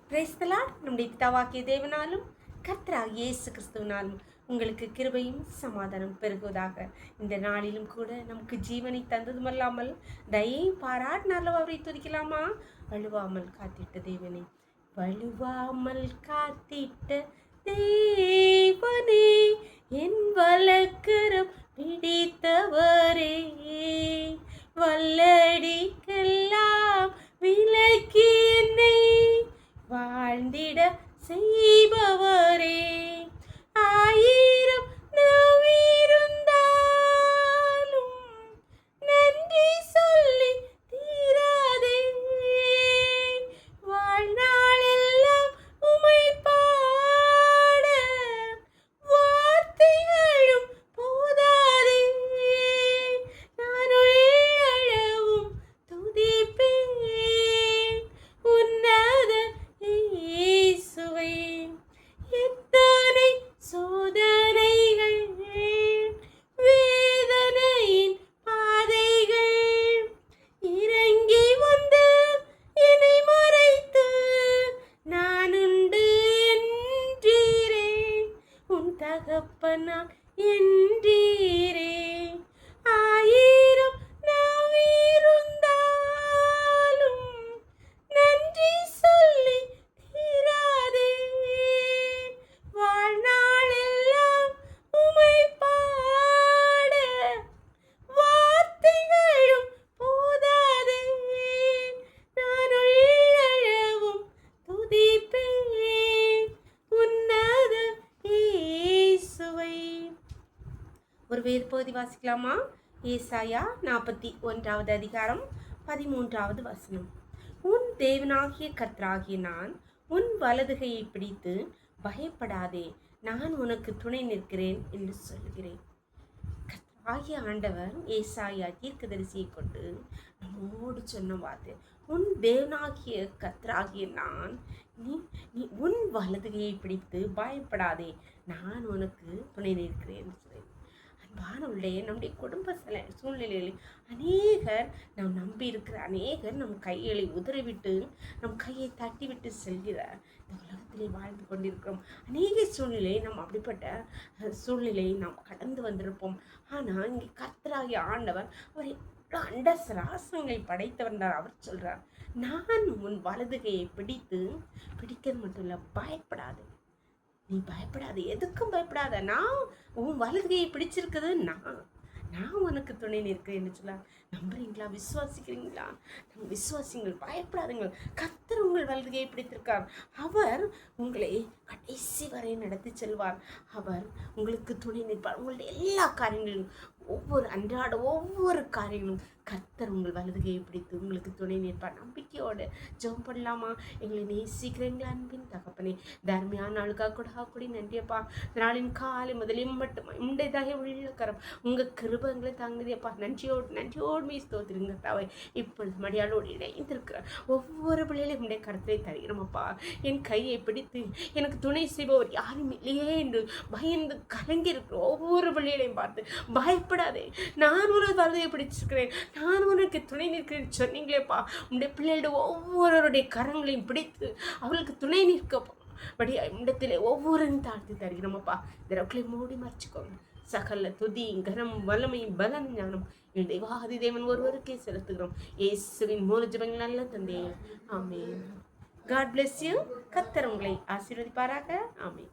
Praise the Lord. நம்முடைய பிதாவாகிய தேவனாலும் கர்த்தராகிய இயேசு கிறிஸ்துவினாலும் உங்களுக்கு கிருபையும் சமாதானம் பெருகுவதாக. இந்த நாளிலும் கூட நமக்கு ஜீவனை தந்ததுமல்லாமல் தயை பாராட்டினாலும் அவரை துதிக்கலாமா? வலுவாமல் காத்திட்ட தேவனே, வலுவாமல் காத்திட்ட தேவனே, என் வலக்கரம் பிடித்தவரே, வல்லடிக்கெல்லாம் விலக்கி என்னை வாழ்ந்திட செய்பவரே, ஆயிரம் நவிருந்தாலும் நன்றி சொல்லி தீராதே, வாழ்நாளெல்லாம் உமை பாட வார்த்தைகளும் போதாதே, நான் அழவும் துதிப்பேன் உன்னத இயேசுவை. எத்தனை சோதனைகள், வேதனையின் பாதைகள் இறங்கி வந்து என்னை மறைத்து, நான் உண்டு என்றீரே, உன் தகப்பனார் என்றீரே, ஆயிரம் நவிருந்தாலும் நன்றி சொல்லி தீராதே, வாழ்நாளெல்லாம் உமை பாட வார்த்தைகளும் போதாதே, நான் அழவும் துதிப்பேன் உன்னத இயேசுவை. ஒரு வேத பகுதி வாசிக்கலாமா? ஏசாயா 41வது அதிகாரம் 13வது வசனம். உன் தேவனாகிய கர்த்தராகிய நான் உன் வலதுகையை பிடித்து பயப்படாதே, நான் உனக்கு துணை நிற்கிறேன் என்று சொல்கிறேன். கர்த்தராகிய ஆண்டவர் ஏசாயா தீர்க்கதரிசியை கொண்டு நம்மோடு சொன்ன வார்த்தை, உன் தேவனாகிய கர்த்தராகிய நான் நீ உன் வலதுகையை பிடித்து பயப்படாதே, நான் உனக்கு துணை நிற்கிறேன் என்று சொல்கிறேன். அன்பானவர்களே, நம்முடைய குடும்ப சூழ்நிலைகளில் அநேகர் நாம் நம்பி இருக்கிற அநேகர் நம் கைகளை உதறிவிட்டு நம் கையை தட்டிவிட்டு செல்கிற இந்த உலகத்திலே வாழ்ந்து கொண்டிருக்கிறோம். அநேக சூழ்நிலையை நாம் அப்படிப்பட்ட சூழ்நிலையை நாம் கடந்து வந்திருப்போம். ஆனால் இங்கே கர்த்தராகிய ஆண்டவர் அவர் அண்ட சராசங்களை படைத்தவர்ந்தார். அவர் சொல்றார், நான் உன் வலதுகையை பிடிக்கிறது மட்டும் இல்லை, பயப்படாது, நீ பயப்படாத, எதுக்கும் பயப்படாத, நான் உன் வலதுகையை பிடிச்சிருக்குது, நான் உனக்கு துணை நிற்கிறேன்னு சொல்ல. நம்புறீங்களா? விசுவாசிக்கிறீங்களா? நம்ம விசுவாசிங்கள், பயப்படாதுங்கள். கர்த்தர் உங்கள் வலதுகையை பிடித்திருக்கார். அவர் உங்களை கடைசி வரை நடத்தி செல்வார். அவர் உங்களுக்கு துணை நிற்பார். உங்களுடைய எல்லா காரியங்களும், அன்றாட ஒவ்வொரு காரியங்களும் கர்த்தர் உங்கள் வலதுகையை பிடித்து உங்களுக்கு துணை நிற்பார். நம்பிக்கையோடு ஜெபம் பண்ணலாமா? எங்களை நேசிக்கிறீங்களா அன்பின் தகப்பனே? தர்மியான நாளுக்காக கூட நன்றியப்பா. நாளின் காலை முதலையும் மட்டும் உண்டைதாக உள்ள கரம் உங்கள் கிருபங்களை தாங்குதியப்பா. நன்றியோடு மீ ஸ்தோத்திருங்க தாவை. இப்பொழுது மடியாளோடு இணைந்திருக்கிற ஒவ்வொரு பிள்ளைகளையும் உடைய கருத்தை தருகிறோமப்பா. என் கையை பிடித்து எனக்கு துணை செய்பவர் யாரும் இல்லையே என்று பயந்து கலங்கி இருக்கிற ஒவ்வொரு பிள்ளைகளையும் பார்த்து பயப்படாதே, நான் ஒரு வலதையை பிடிச்சிருக்கிறேன், நான் உனக்கு துணை நிற்கிறேன் சொன்னீங்களேப்பா. உடைய பிள்ளைகளோட ஒவ்வொருவருடைய கரங்களையும் பிடித்து அவர்களுக்கு துணை நிற்கப்பா. படி இடத்திலே ஒவ்வொருவரும் தாழ்த்தி தருகிறோமப்பா. திறக்களை மூடி மறைச்சிக்கோங்க. சகல துதி கரம் வல்லமை பலன் ஞானம் என் தேவாதி தேவன் ஒருவருக்கே செலுத்துகிறோம். இயேசுவின் மூல ஜெபங்கள் நல்ல தந்தையே, ஆமென். God bless you. கர்த்தர் உங்களை ஆசீர்வதிப்பாராக. ஆமென்.